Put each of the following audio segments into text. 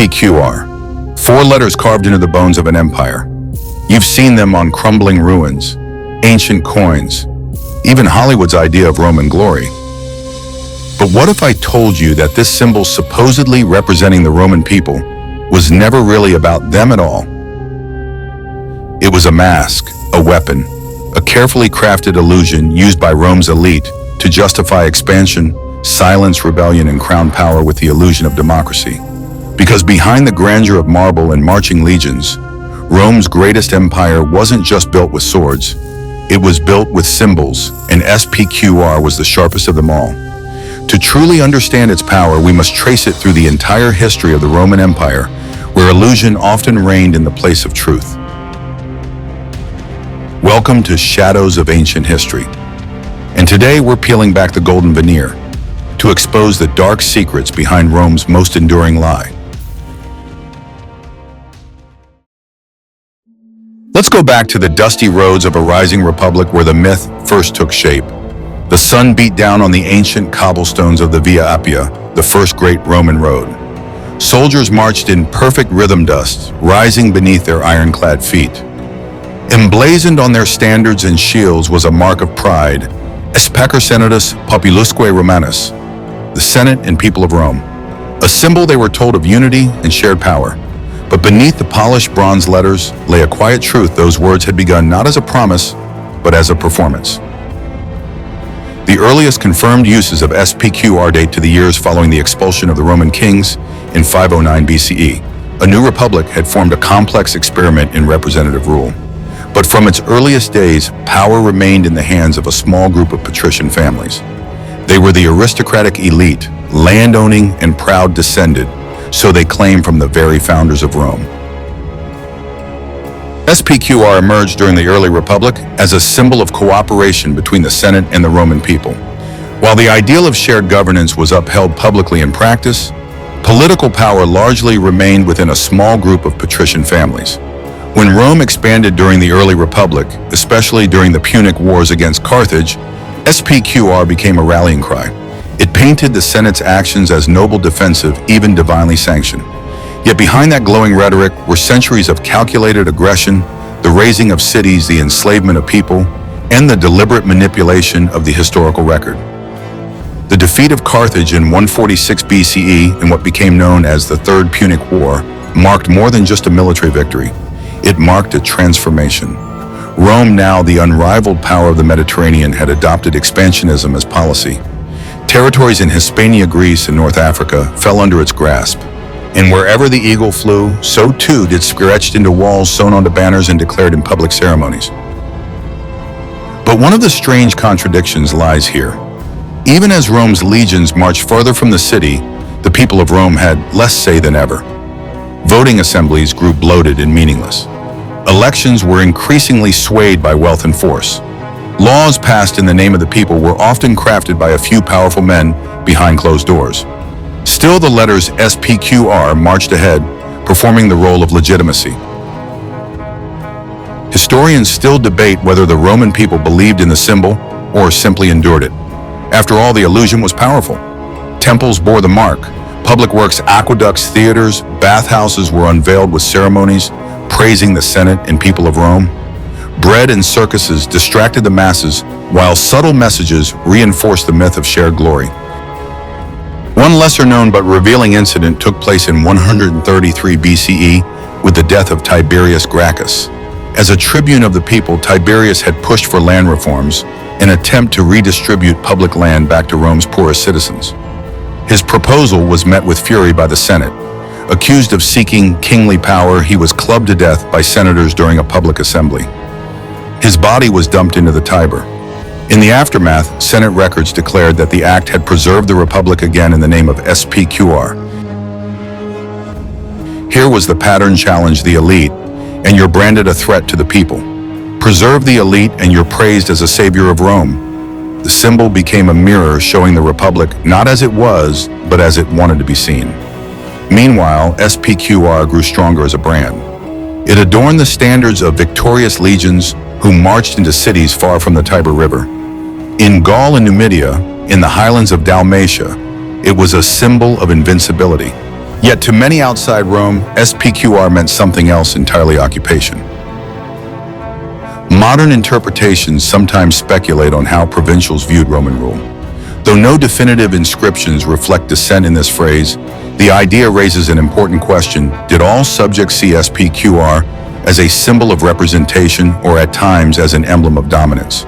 SPQR, 4 letters carved into the bones of an empire. You've seen them on crumbling ruins, ancient coins, even Hollywood's idea of Roman glory. But what if I told you that this symbol supposedly representing the Roman people was never really about them at all? It was a mask, a weapon, a carefully crafted illusion used by Rome's elite to justify expansion, silence rebellion, and crown power with the illusion of democracy. Because behind the grandeur of marble and marching legions, Rome's greatest empire wasn't just built with swords, it was built with symbols, and SPQR was the sharpest of them all. To truly understand its power, we must trace it through the entire history of the Roman Empire, where illusion often reigned in the place of truth. Welcome to Shadows of Ancient History. And today we're peeling back the golden veneer to expose the dark secrets behind Rome's most enduring lie. Let's go back to the dusty roads of a rising republic where the myth first took shape. The sun beat down on the ancient cobblestones of the Via Appia, the first great Roman road. Soldiers marched in perfect rhythm dust, rising beneath their ironclad feet. Emblazoned on their standards and shields was a mark of pride, SPQR Senatus Populusque Romanus, the Senate and people of Rome, a symbol they were told of unity and shared power. But beneath the polished bronze letters lay a quiet truth. Those words had begun not as a promise, but as a performance. The earliest confirmed uses of SPQR date to the years following the expulsion of the Roman kings in 509 BCE. A new republic had formed a complex experiment in representative rule. But from its earliest days, power remained in the hands of a small group of patrician families. They were the aristocratic elite, land-owning and proud descended, so they claim from the very founders of Rome. SPQR emerged during the early republic as a symbol of cooperation between the Senate and the Roman people. While the ideal of shared governance was upheld publicly in practice, political power largely remained within a small group of patrician families. When Rome expanded during the early republic, especially during the Punic Wars against Carthage, SPQR became a rallying cry. It painted the Senate's actions as noble, defensive, even divinely sanctioned. Yet behind that glowing rhetoric were centuries of calculated aggression, the razing of cities, the enslavement of people, and the deliberate manipulation of the historical record. The defeat of Carthage in 146 BCE in what became known as the Third Punic War marked more than just a military victory. It marked a transformation. Rome, now the unrivaled power of the Mediterranean, had adopted expansionism as policy. Territories in Hispania, Greece, and North Africa fell under its grasp. And wherever the eagle flew, so too did scratched into walls, sewn onto banners, and declared in public ceremonies. But one of the strange contradictions lies here. Even as Rome's legions marched farther from the city, the people of Rome had less say than ever. Voting assemblies grew bloated and meaningless. Elections were increasingly swayed by wealth and force. Laws passed in the name of the people were often crafted by a few powerful men behind closed doors. Still, the letters SPQR marched ahead, performing the role of legitimacy. Historians still debate whether the Roman people believed in the symbol or simply endured it. After all, the illusion was powerful. Temples bore the mark. Public works, aqueducts, theaters, bathhouses were unveiled with ceremonies praising the Senate and people of Rome. Bread and circuses distracted the masses, while subtle messages reinforced the myth of shared glory. One lesser-known but revealing incident took place in 133 BCE with the death of Tiberius Gracchus. As a tribune of the people, Tiberius had pushed for land reforms, an attempt to redistribute public land back to Rome's poorest citizens. His proposal was met with fury by the Senate. Accused of seeking kingly power, he was clubbed to death by senators during a public assembly. His body was dumped into the Tiber. In the aftermath, Senate records declared that the act had preserved the republic again in the name of SPQR. Here was the pattern: challenge the elite, and you're branded a threat to the people. Preserve the elite, and you're praised as a savior of Rome. The symbol became a mirror showing the republic not as it was, but as it wanted to be seen. Meanwhile, SPQR grew stronger as a brand. It adorned the standards of victorious legions who marched into cities far from the Tiber River. In Gaul and Numidia, in the highlands of Dalmatia, it was a symbol of invincibility. Yet to many outside Rome, SPQR meant something else entirely: occupation. Modern interpretations sometimes speculate on how provincials viewed Roman rule. Though no definitive inscriptions reflect dissent in this phrase, the idea raises an important question: did all subjects see SPQR as a symbol of representation or at times as an emblem of dominance?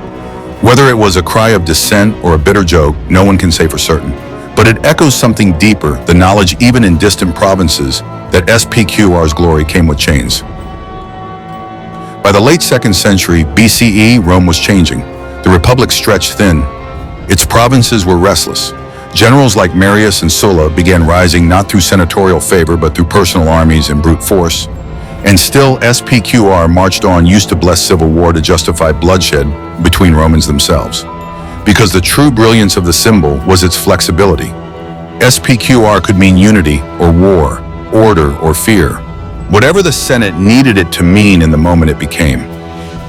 Whether it was a cry of dissent or a bitter joke, no one can say for certain. But it echoes something deeper: the knowledge, even in distant provinces, that SPQR's glory came with chains. By the late 2nd century BCE, Rome was changing. The Republic stretched thin. Its provinces were restless. Generals like Marius and Sulla began rising not through senatorial favor but through personal armies and brute force. And still, SPQR marched on, used to bless civil war to justify bloodshed between Romans themselves. Because the true brilliance of the symbol was its flexibility. SPQR could mean unity or war, order or fear. Whatever the Senate needed it to mean in the moment it became.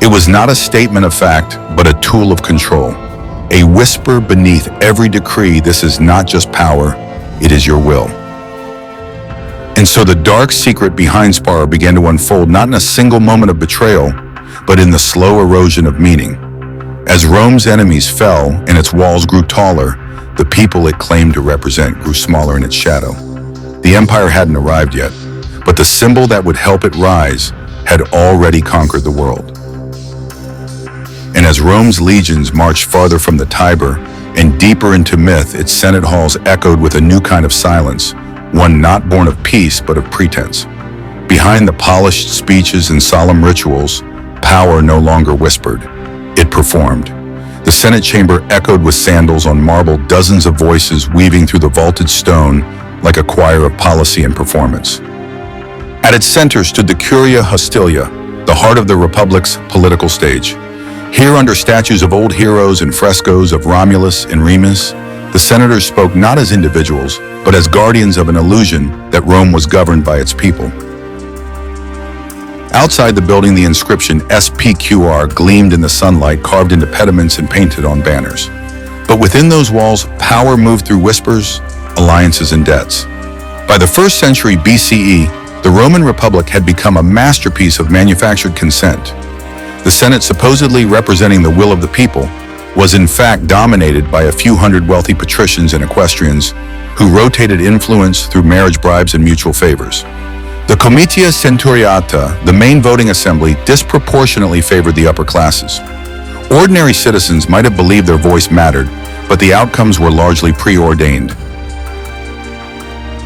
It was not a statement of fact, but a tool of control. A whisper beneath every decree: this is not just power, it is your will. And so the dark secret behind SPQR began to unfold, not in a single moment of betrayal, but in the slow erosion of meaning. As Rome's enemies fell and its walls grew taller, the people it claimed to represent grew smaller in its shadow. The empire hadn't arrived yet, but the symbol that would help it rise had already conquered the world. And as Rome's legions marched farther from the Tiber and deeper into myth, its senate halls echoed with a new kind of silence, one not born of peace but of pretense. Behind the polished speeches and solemn rituals, power no longer whispered. It performed. The Senate chamber echoed with sandals on marble, dozens of voices weaving through the vaulted stone like a choir of policy and performance. At its center stood the Curia Hostilia, the heart of the Republic's political stage. Here, under statues of old heroes and frescoes of Romulus and Remus, the senators spoke not as individuals, but as guardians of an illusion that Rome was governed by its people. Outside the building, the inscription SPQR gleamed in the sunlight, carved into pediments and painted on banners. But within those walls, power moved through whispers, alliances, and debts. By the 1st century BCE, the Roman Republic had become a masterpiece of manufactured consent. The Senate, supposedly representing the will of the people, was in fact dominated by a few hundred wealthy patricians and equestrians who rotated influence through marriage bribes and mutual favors. The Comitia Centuriata, the main voting assembly, disproportionately favored the upper classes. Ordinary citizens might have believed their voice mattered, but the outcomes were largely preordained.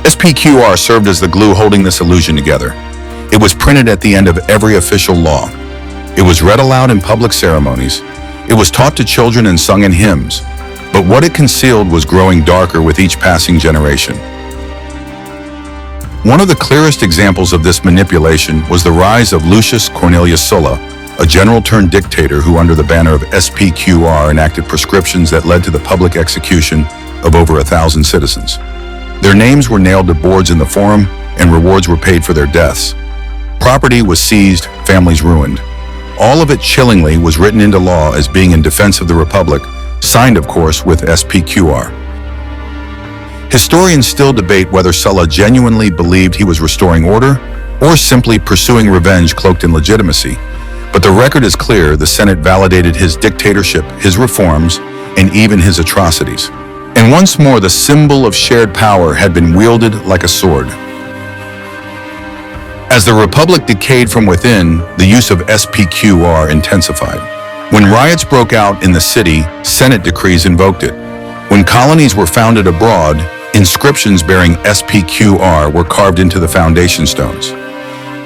SPQR served as the glue holding this illusion together. It was printed at the end of every official law. It was read aloud in public ceremonies. It was taught to children and sung in hymns. But what it concealed was growing darker with each passing generation. One of the clearest examples of this manipulation was the rise of Lucius Cornelius Sulla, a general turned dictator who, under the banner of SPQR, enacted prescriptions that led to the public execution of over 1,000 citizens. Their names were nailed to boards in the forum, and rewards were paid for their deaths. Property was seized, families ruined. All of it, chillingly, was written into law as being in defense of the Republic, signed, of course, with SPQR. Historians still debate whether Sulla genuinely believed he was restoring order or simply pursuing revenge cloaked in legitimacy. But the record is clear: the Senate validated his dictatorship, his reforms, and even his atrocities. And once more, the symbol of shared power had been wielded like a sword. As the Republic decayed from within, the use of SPQR intensified. When riots broke out in the city, Senate decrees invoked it. When colonies were founded abroad, inscriptions bearing SPQR were carved into the foundation stones.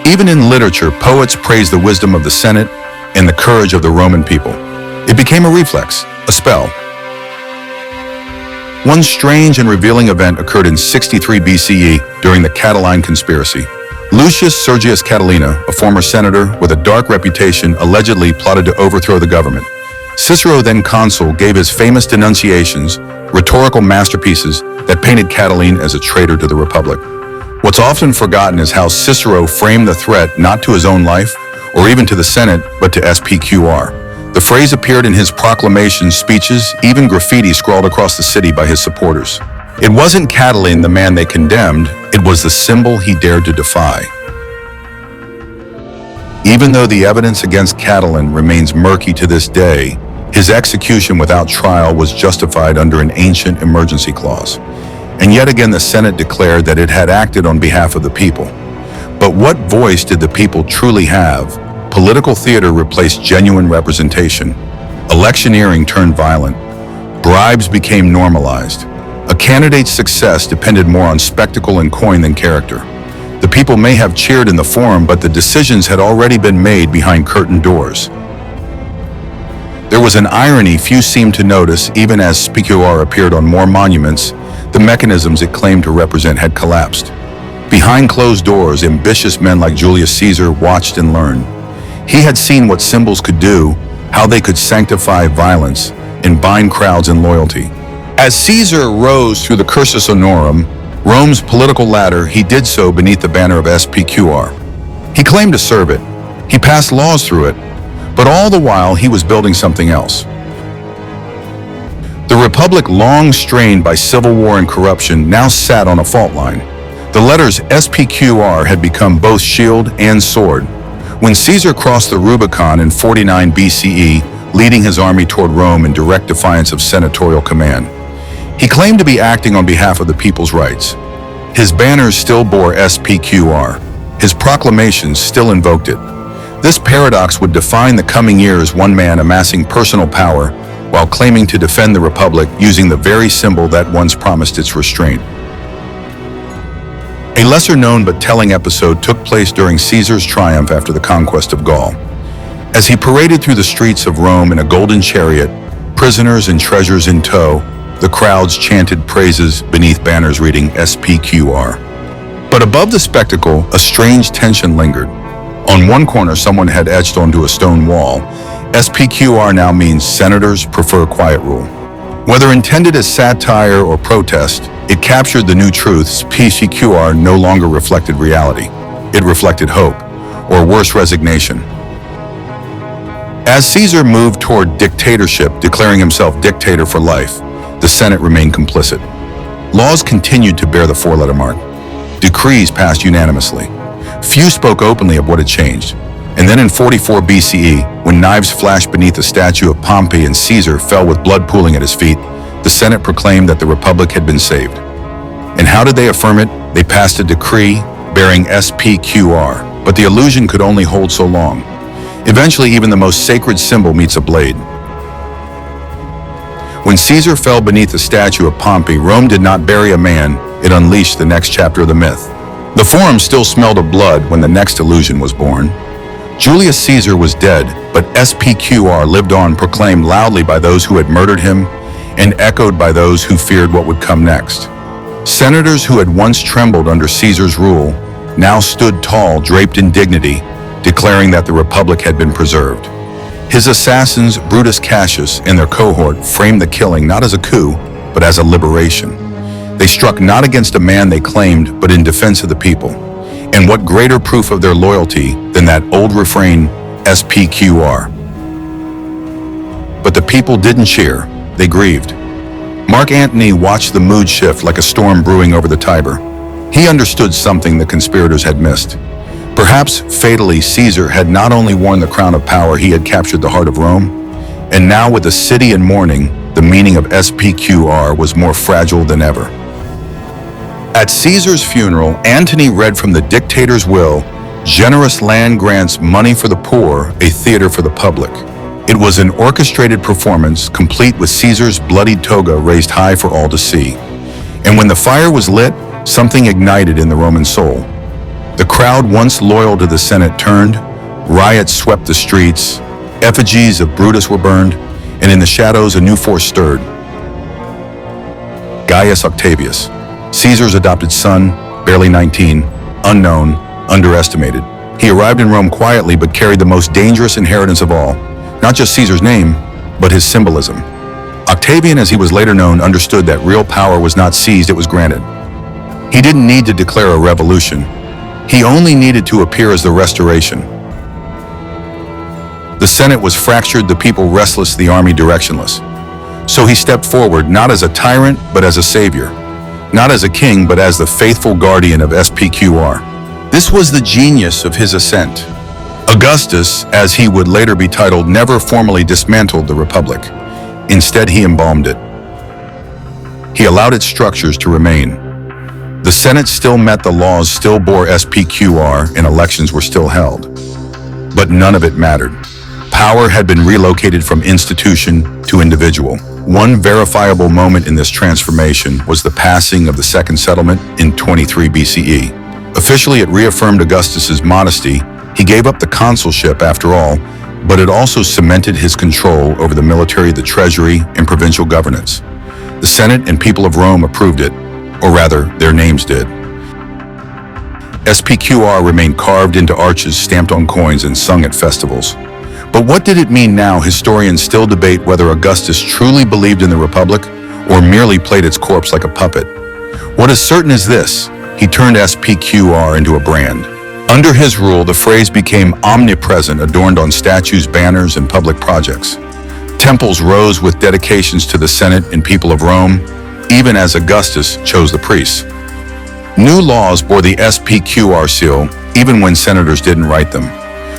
Even in literature, poets praised the wisdom of the Senate and the courage of the Roman people. It became a reflex, a spell. One strange and revealing event occurred in 63 BCE during the Catiline conspiracy. Lucius Sergius Catilina, a former senator with a dark reputation, allegedly plotted to overthrow the government. Cicero, then consul, gave his famous denunciations, rhetorical masterpieces that painted Catiline as a traitor to the Republic. What's often forgotten is how Cicero framed the threat not to his own life or even to the Senate, but to SPQR. The phrase appeared in his proclamations, speeches, even graffiti scrawled across the city by his supporters. It wasn't Catiline, the man they condemned, It was the symbol he dared to defy. Even though the evidence against Catiline remains murky to this day, his execution without trial was justified under an ancient emergency clause. And yet again the Senate declared that it had acted on behalf of the people. But what voice did the people truly have? Political theater replaced genuine representation. Electioneering turned violent. Bribes became normalized. A candidate's success depended more on spectacle and coin than character. The people may have cheered in the forum, but the decisions had already been made behind curtained doors. There was an irony few seemed to notice. Even as SPQR appeared on more monuments, the mechanisms it claimed to represent had collapsed. Behind closed doors, ambitious men like Julius Caesar watched and learned. He had seen what symbols could do, how they could sanctify violence and bind crowds in loyalty. As Caesar rose through the cursus honorum, Rome's political ladder, he did so beneath the banner of SPQR. He claimed to serve it. He passed laws through it. But all the while, he was building something else. The Republic, long strained by civil war and corruption, now sat on a fault line. The letters SPQR had become both shield and sword. When Caesar crossed the Rubicon in 49 BCE, leading his army toward Rome in direct defiance of senatorial command, he claimed to be acting on behalf of the people's rights. His banners still bore SPQR. His proclamations still invoked it. This paradox would define the coming years, one man amassing personal power while claiming to defend the Republic using the very symbol that once promised its restraint. A lesser-known but telling episode took place during Caesar's triumph after the conquest of Gaul. As he paraded through the streets of Rome in a golden chariot, prisoners and treasures in tow, the crowds chanted praises beneath banners reading SPQR. But above the spectacle, a strange tension lingered. On one corner, someone had etched onto a stone wall, SPQR now means senators prefer quiet rule. Whether intended as satire or protest, it captured the new truths. SPQR no longer reflected reality. It reflected hope, or worse, resignation. As Caesar moved toward dictatorship, declaring himself dictator for life, the Senate remained complicit. Laws continued to bear the four-letter mark. Decrees passed unanimously. Few spoke openly of what had changed. And then in 44 BCE, when knives flashed beneath the statue of Pompey and Caesar fell with blood pooling at his feet, the Senate proclaimed that the Republic had been saved. And how did they affirm it? They passed a decree bearing SPQR, but the illusion could only hold so long. Eventually, even the most sacred symbol meets a blade. When Caesar fell beneath the statue of Pompey, Rome did not bury a man, it unleashed the next chapter of the myth. The forum still smelled of blood when the next illusion was born. Julius Caesar was dead, but SPQR lived on, proclaimed loudly by those who had murdered him and echoed by those who feared what would come next. Senators who had once trembled under Caesar's rule now stood tall, draped in dignity, declaring that the Republic had been preserved. His assassins, Brutus Cassius and their cohort, framed the killing not as a coup, but as a liberation. They struck not against a man they claimed, but in defense of the people. And what greater proof of their loyalty than that old refrain, SPQR? But the people didn't cheer, they grieved. Mark Antony watched the mood shift like a storm brewing over the Tiber. He understood something the conspirators had missed. Perhaps fatally, Caesar had not only worn the crown of power, he had captured the heart of Rome. And now, with the city in mourning, the meaning of SPQR was more fragile than ever. At Caesar's funeral, Antony read from the dictator's will, "Generous land grants money for the poor, a theater for the public." It was an orchestrated performance, complete with Caesar's bloodied toga raised high for all to see. And when the fire was lit, something ignited in the Roman soul. The crowd, once loyal to the Senate, turned. Riots swept the streets. Effigies of Brutus were burned, and in the shadows, a new force stirred. Gaius Octavius, Caesar's adopted son, barely 19, unknown, underestimated. He arrived in Rome quietly but carried the most dangerous inheritance of all, not just Caesar's name, but his symbolism. Octavian, as he was later known, understood that real power was not seized, it was granted. He didn't need to declare a revolution. He only needed to appear as the restoration. The Senate was fractured, the people restless, the army directionless. So he stepped forward, not as a tyrant, but as a savior. not as a king, but as the faithful guardian of SPQR. This was the genius of his ascent. Augustus, as he would later be titled, never formally dismantled the Republic. Instead, he embalmed it. He allowed its structures to remain. The Senate still met the laws, still bore SPQR, and elections were still held. But none of it mattered. Power had been relocated from institution to individual. One verifiable moment in this transformation was the passing of the Second Settlement in 23 BCE. Officially, it reaffirmed Augustus's modesty. He gave up the consulship after all, but it also cemented his control over the military, the treasury, and provincial governance. The Senate and people of Rome approved it, or rather, their names did. SPQR remained carved into arches, stamped on coins, and sung at festivals. But what did it mean now? Historians still debate whether Augustus truly believed in the Republic or merely played its corpse like a puppet. What is certain is this: he turned SPQR into a brand. Under his rule, the phrase became omnipresent, adorned on statues, banners, and public projects. Temples rose with dedications to the Senate and people of Rome, even as Augustus chose the priests. New laws bore the SPQR seal, even when senators didn't write them.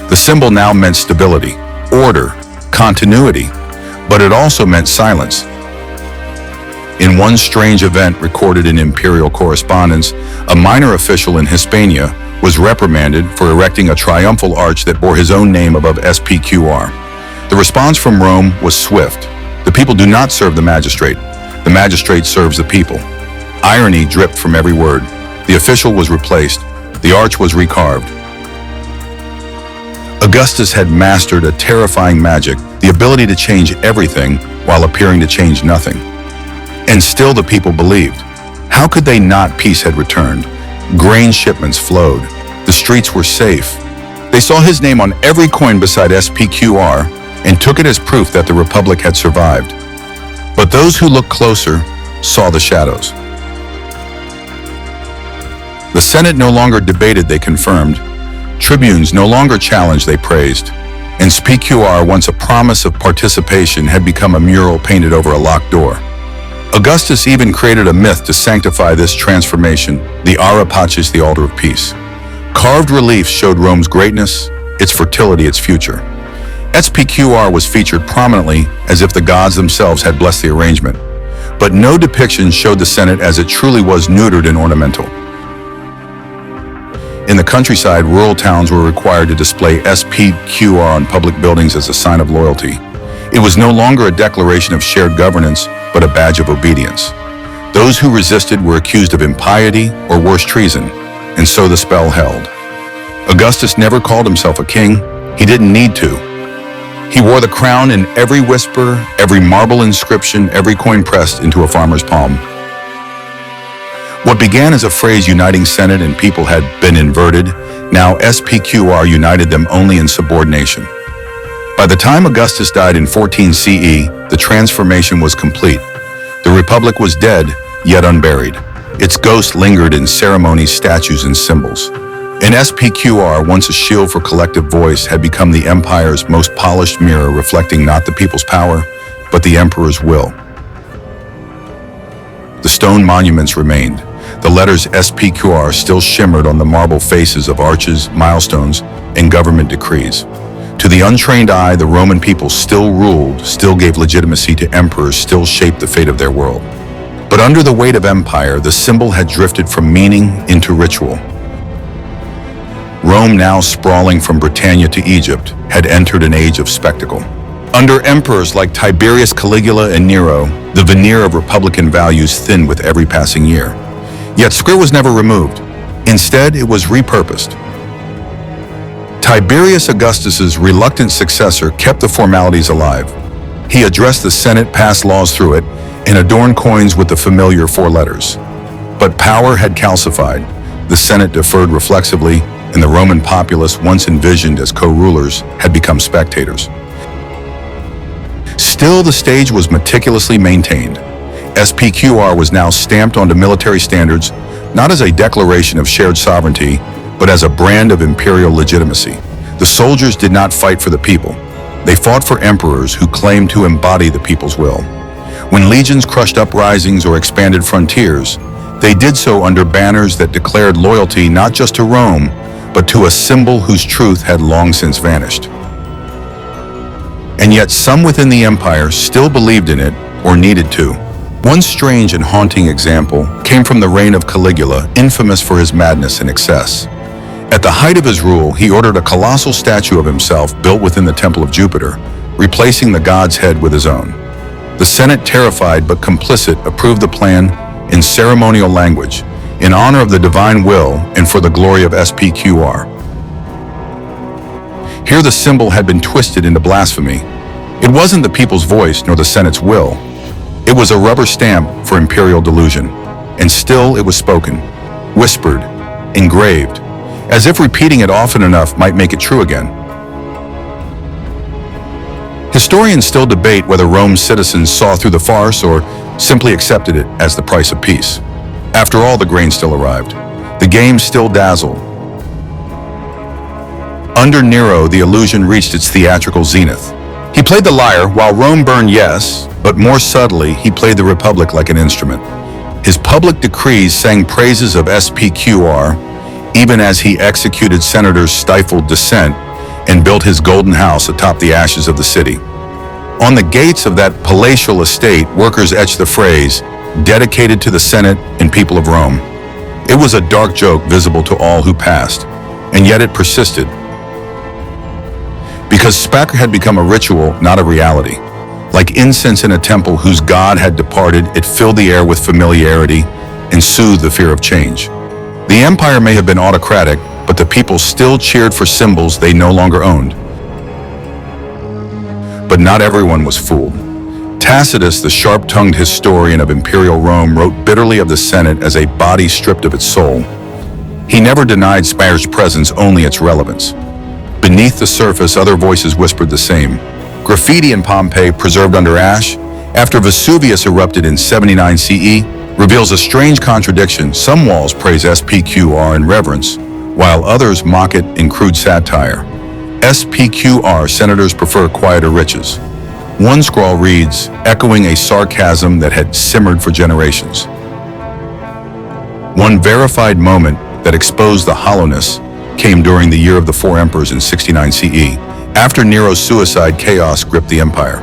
The symbol now meant stability, order, continuity, but it also meant silence. In one strange event recorded in imperial correspondence, a minor official in Hispania was reprimanded for erecting a triumphal arch that bore his own name above SPQR. The response from Rome was swift. The people do not serve the magistrate. The magistrate serves the people. Irony dripped from every word. The official was replaced. The arch was recarved. Augustus had mastered a terrifying magic, the ability to change everything while appearing to change nothing. And still the people believed. How could they not? Peace had returned. Grain shipments flowed. The streets were safe. They saw his name on every coin beside SPQR and took it as proof that the Republic had survived. But those who looked closer saw the shadows. The Senate no longer debated, they confirmed. Tribunes no longer challenged, they praised. And SPQR, once a promise of participation, had become a mural painted over a locked door. Augustus even created a myth to sanctify this transformation, the Ara Pacis, the altar of peace. Carved reliefs showed Rome's greatness, its fertility, its future. SPQR was featured prominently as if the gods themselves had blessed the arrangement. But no depiction showed the Senate as it truly was, neutered and ornamental. In the countryside, rural towns were required to display SPQR on public buildings as a sign of loyalty. It was no longer a declaration of shared governance, but a badge of obedience. Those who resisted were accused of impiety or worse, treason, and so the spell held. Augustus never called himself a king. He didn't need to. He wore the crown in every whisper, every marble inscription, every coin pressed into a farmer's palm. What began as a phrase uniting Senate and people had been inverted. Now SPQR united them only in subordination. By the time Augustus died in 14 CE, the transformation was complete. The Republic was dead, yet unburied. Its ghost lingered in ceremonies, statues, and symbols. And SPQR, once a shield for collective voice, had become the empire's most polished mirror, reflecting not the people's power, but the emperor's will. The stone monuments remained. The letters SPQR still shimmered on the marble faces of arches, milestones, and government decrees. To the untrained eye, the Roman people still ruled, still gave legitimacy to emperors, still shaped the fate of their world. But under the weight of empire, the symbol had drifted from meaning into ritual. Rome, now sprawling from Britannia to Egypt, had entered an age of spectacle. Under emperors like Tiberius, Caligula, and Nero, the veneer of republican values thinned with every passing year. Yet square was never removed. Instead, it was repurposed. Tiberius Augustus's reluctant successor kept the formalities alive. He addressed the Senate, passed laws through it, and adorned coins with the familiar four letters. But power had calcified. The Senate deferred reflexively, and the Roman populace, once envisioned as co-rulers, had become spectators. Still, the stage was meticulously maintained. SPQR was now stamped onto military standards, not as a declaration of shared sovereignty, but as a brand of imperial legitimacy. The soldiers did not fight for the people. They fought for emperors who claimed to embody the people's will. When legions crushed uprisings or expanded frontiers, They did so under banners that declared loyalty not just to Rome, but to a symbol whose truth had long since vanished. And yet some within the empire still believed in it or needed to. One strange and haunting example came from the reign of Caligula, infamous for his madness and excess. At the height of his rule, he ordered a colossal statue of himself built within the Temple of Jupiter, replacing the god's head with his own. The Senate, terrified but complicit, approved the plan in ceremonial language, in honor of the divine will and for the glory of SPQR. Here the symbol had been twisted into blasphemy. It wasn't the people's voice nor the Senate's will. It was a rubber stamp for imperial delusion. And still it was spoken, whispered, engraved, as if repeating it often enough might make it true again. Historians still debate whether Rome's citizens saw through the farce or simply accepted it as the price of peace. After all, the grain still arrived. The game still dazzled. Under Nero, the illusion reached its theatrical zenith. He played the lyre while Rome burned, yes, but more subtly, he played the Republic like an instrument. His public decrees sang praises of SPQR, even as he executed senators' stifled dissent and built his golden house atop the ashes of the city. On the gates of that palatial estate, workers etched the phrase, dedicated to the Senate and people of Rome. It was a dark joke visible to all who passed, and yet it persisted. Because SPQR had become a ritual, not a reality. Like incense in a temple whose god had departed, it filled the air with familiarity and soothed the fear of change. The empire may have been autocratic, but the people still cheered for symbols they no longer owned. But not everyone was fooled. Tacitus, the sharp-tongued historian of imperial Rome, wrote bitterly of the Senate as a body stripped of its soul. He never denied SPQR's presence, only its relevance. Beneath the surface, other voices whispered the same. Graffiti in Pompeii, preserved under ash, after Vesuvius erupted in 79 CE, reveals a strange contradiction. Some walls praise SPQR in reverence, while others mock it in crude satire. SPQR senators prefer quieter riches. One scrawl reads, echoing a sarcasm that had simmered for generations. One verified moment that exposed the hollowness came during the year of the four emperors in 69 CE. After Nero's suicide, chaos gripped the empire.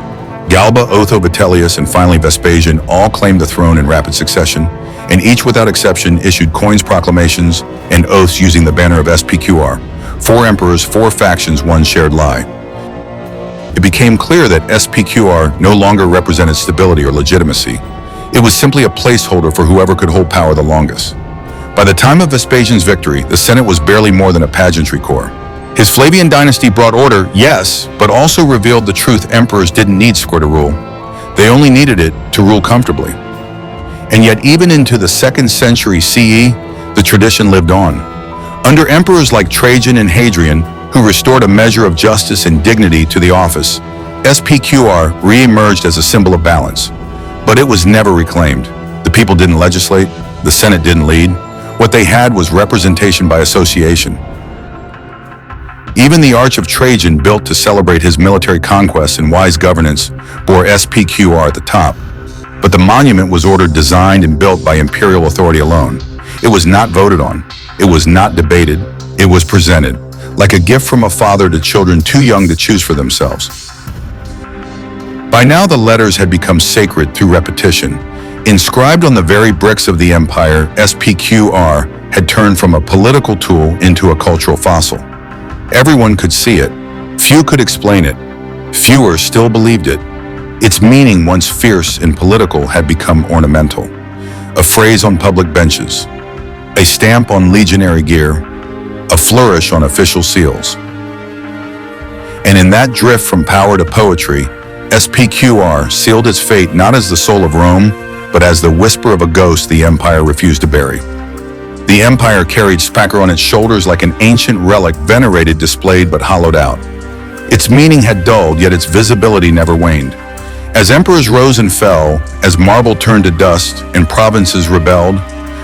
Galba, Otho, Vitellius, and finally Vespasian all claimed the throne in rapid succession, and each without exception issued coins, proclamations, and oaths using the banner of SPQR. Four emperors, four factions, one shared lie. It became clear that SPQR no longer represented stability or legitimacy. It was simply a placeholder for whoever could hold power the longest. By the time of Vespasian's victory, the Senate was barely more than a pageantry corps. His Flavian dynasty brought order, yes, but also revealed the truth: emperors didn't need SPQR to rule. They only needed it to rule comfortably. And yet even into the 2nd century CE, the tradition lived on. Under emperors like Trajan and Hadrian, who restored a measure of justice and dignity to the office, SPQR re-emerged as a symbol of balance. But it was never reclaimed. The people didn't legislate, the Senate didn't lead. What they had was representation by association. Even the Arch of Trajan, built to celebrate his military conquests and wise governance, bore SPQR at the top. But the monument was ordered, designed, and built by imperial authority alone. It was not voted on. It was not debated. It was presented, like a gift from a father to children too young to choose for themselves. By now, the letters had become sacred through repetition. Inscribed on the very bricks of the empire, SPQR had turned from a political tool into a cultural fossil. Everyone could see it. Few could explain it. Fewer still believed it. Its meaning, once fierce and political, had become ornamental. A phrase on public benches, a stamp on legionary gear, a flourish on official seals. And in that drift from power to poetry, SPQR sealed its fate not as the soul of Rome, but as the whisper of a ghost the empire refused to bury. The empire carried SPQR on its shoulders like an ancient relic, venerated, displayed, but hollowed out. Its meaning had dulled, yet its visibility never waned. As emperors rose and fell, as marble turned to dust and provinces rebelled,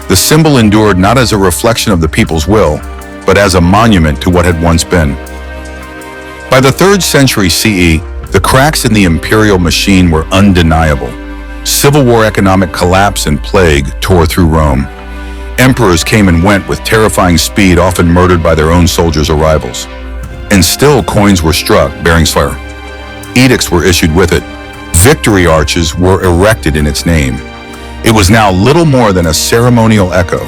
the symbol endured not as a reflection of the people's will, but as a monument to what had once been. By the 3rd century CE, the cracks in the imperial machine were undeniable. Civil war, economic collapse, and plague tore through Rome. Emperors came and went with terrifying speed, often murdered by their own soldiers or rivals. And still coins were struck bearing fire. Edicts were issued with it. Victory arches were erected in its name. It was now little more than a ceremonial echo.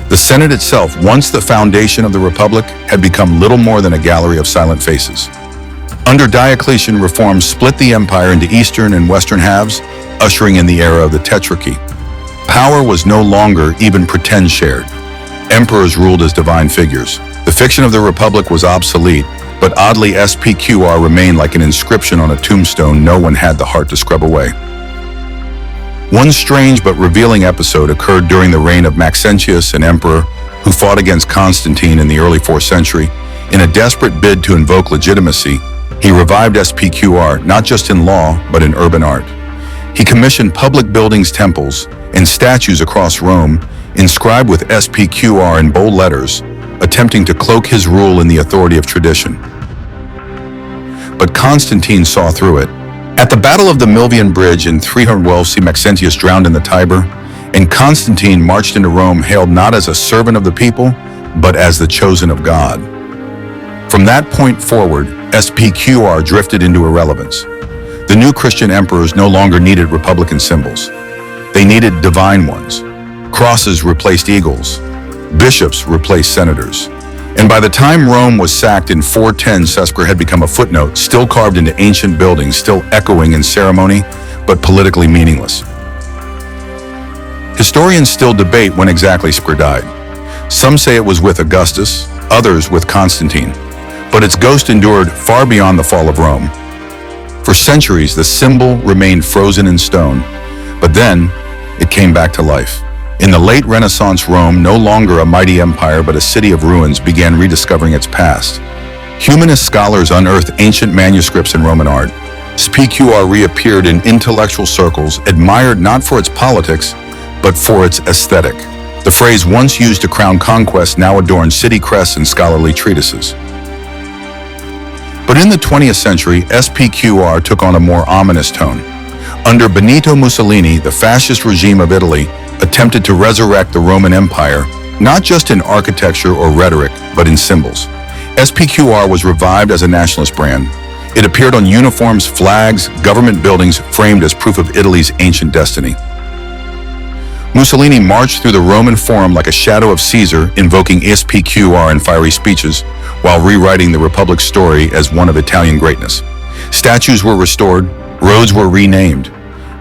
The Senate itself, once the foundation of the Republic, had become little more than a gallery of silent faces. Under Diocletian, reforms split the empire into eastern and western halves, ushering in the era of the Tetrarchy. Power was no longer even pretend shared. Emperors ruled as divine figures. The fiction of the Republic was obsolete, but oddly SPQR remained like an inscription on a tombstone no one had the heart to scrub away. One strange but revealing episode occurred during the reign of Maxentius, an emperor who fought against Constantine in the early 4th century. In a desperate bid to invoke legitimacy, he revived SPQR not just in law, but in urban art. He commissioned public buildings, temples, and statues across Rome, inscribed with SPQR in bold letters, attempting to cloak his rule in the authority of tradition. But Constantine saw through it. At the Battle of the Milvian Bridge in 312 Maxentius drowned in the Tiber, and Constantine marched into Rome hailed not as a servant of the people, but as the chosen of God. From that point forward, SPQR drifted into irrelevance. The new Christian emperors no longer needed republican symbols. They needed divine ones. Crosses replaced eagles. Bishops replaced senators. And by the time Rome was sacked in 410, Caesar had become a footnote, still carved into ancient buildings, still echoing in ceremony, but politically meaningless. Historians still debate when exactly Caesar died. Some say it was with Augustus, others with Constantine, but its ghost endured far beyond the fall of Rome. For centuries, the symbol remained frozen in stone, but then it came back to life. In the late Renaissance Rome, no longer a mighty empire but a city of ruins, began rediscovering its past. Humanist scholars unearthed ancient manuscripts in Roman art. SPQR reappeared in intellectual circles, admired not for its politics, but for its aesthetic. The phrase once used to crown conquest now adorns city crests and scholarly treatises. But in the 20th century, SPQR took on a more ominous tone. Under Benito Mussolini, the fascist regime of Italy attempted to resurrect the Roman Empire, not just in architecture or rhetoric, but in symbols. SPQR was revived as a nationalist brand. It appeared on uniforms, flags, government buildings, framed as proof of Italy's ancient destiny. Mussolini marched through the Roman Forum like a shadow of Caesar, invoking SPQR in fiery speeches, while rewriting the Republic's story as one of Italian greatness. Statues were restored, roads were renamed,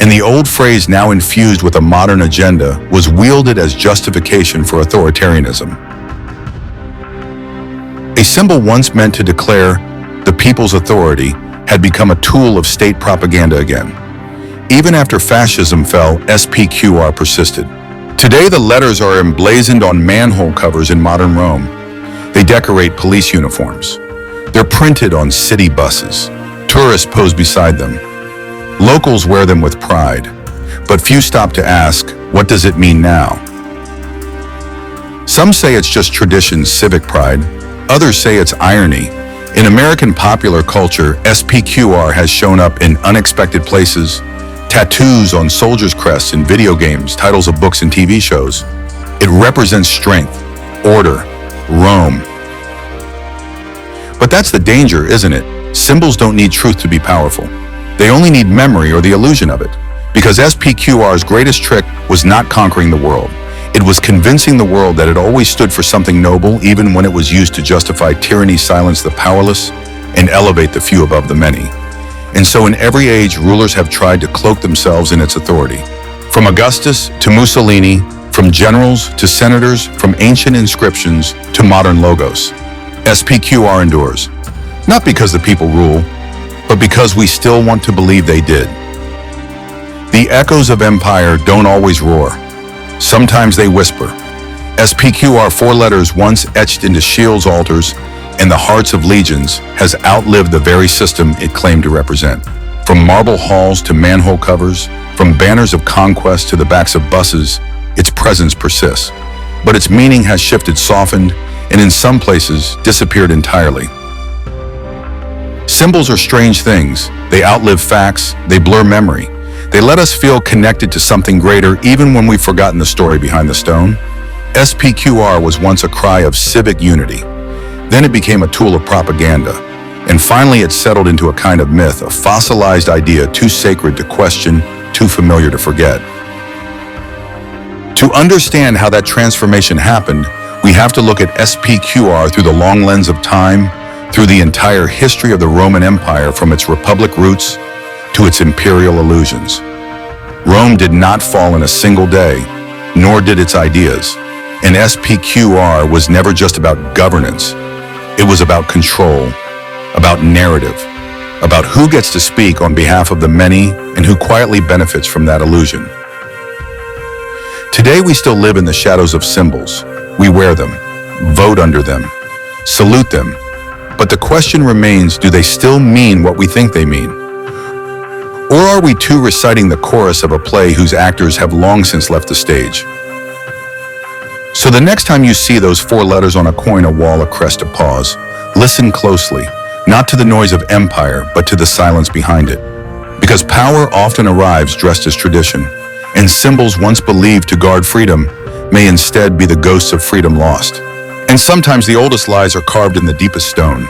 and the old phrase, now infused with a modern agenda, was wielded as justification for authoritarianism. A symbol once meant to declare the people's authority had become a tool of state propaganda again. Even after fascism fell, SPQR persisted. Today, the letters are emblazoned on manhole covers in modern Rome. They decorate police uniforms. They're printed on city buses. Tourists pose beside them. Locals wear them with pride, but few stop to ask, what does it mean now? Some say it's just tradition, civic pride. Others say it's irony. In American popular culture, SPQR has shown up in unexpected places. Tattoos on soldiers' crests in video games, titles of books and TV shows. It represents strength, order, Rome. But that's the danger, isn't it? Symbols don't need truth to be powerful. They only need memory or the illusion of it. Because SPQR's greatest trick was not conquering the world. It was convincing the world that it always stood for something noble, even when it was used to justify tyranny, silence the powerless, and elevate the few above the many. And so in every age, rulers have tried to cloak themselves in its authority. From Augustus to Mussolini, from generals to senators, from ancient inscriptions to modern logos. SPQR endures, not because the people rule, but because we still want to believe they did. The echoes of empire don't always roar. Sometimes they whisper. SPQR, 4 letters once etched into shields, altars, and the hearts of legions, has outlived the very system it claimed to represent. From marble halls to manhole covers, from banners of conquest to the backs of buses, its presence persists. But its meaning has shifted, softened, and in some places disappeared entirely. Symbols are strange things. They outlive facts, they blur memory. They let us feel connected to something greater even when we've forgotten the story behind the stone. SPQR was once a cry of civic unity. Then it became a tool of propaganda. And finally it settled into a kind of myth, a fossilized idea too sacred to question, too familiar to forget. To understand how that transformation happened, we have to look at SPQR through the long lens of time, through the entire history of the Roman Empire from its republic roots to its imperial illusions. Rome did not fall in a single day, nor did its ideas. And SPQR was never just about governance. It was about control, about narrative, about who gets to speak on behalf of the many and who quietly benefits from that illusion. Today we still live in the shadows of symbols. We wear them, vote under them, salute them. But the question remains, do they still mean what we think they mean? Or are we too reciting the chorus of a play whose actors have long since left the stage? So the next time you see those 4 letters on a coin, a wall, a crest, a pause, listen closely, not to the noise of empire, but to the silence behind it. Because power often arrives dressed as tradition, and symbols once believed to guard freedom may instead be the ghosts of freedom lost. And sometimes the oldest lies are carved in the deepest stone.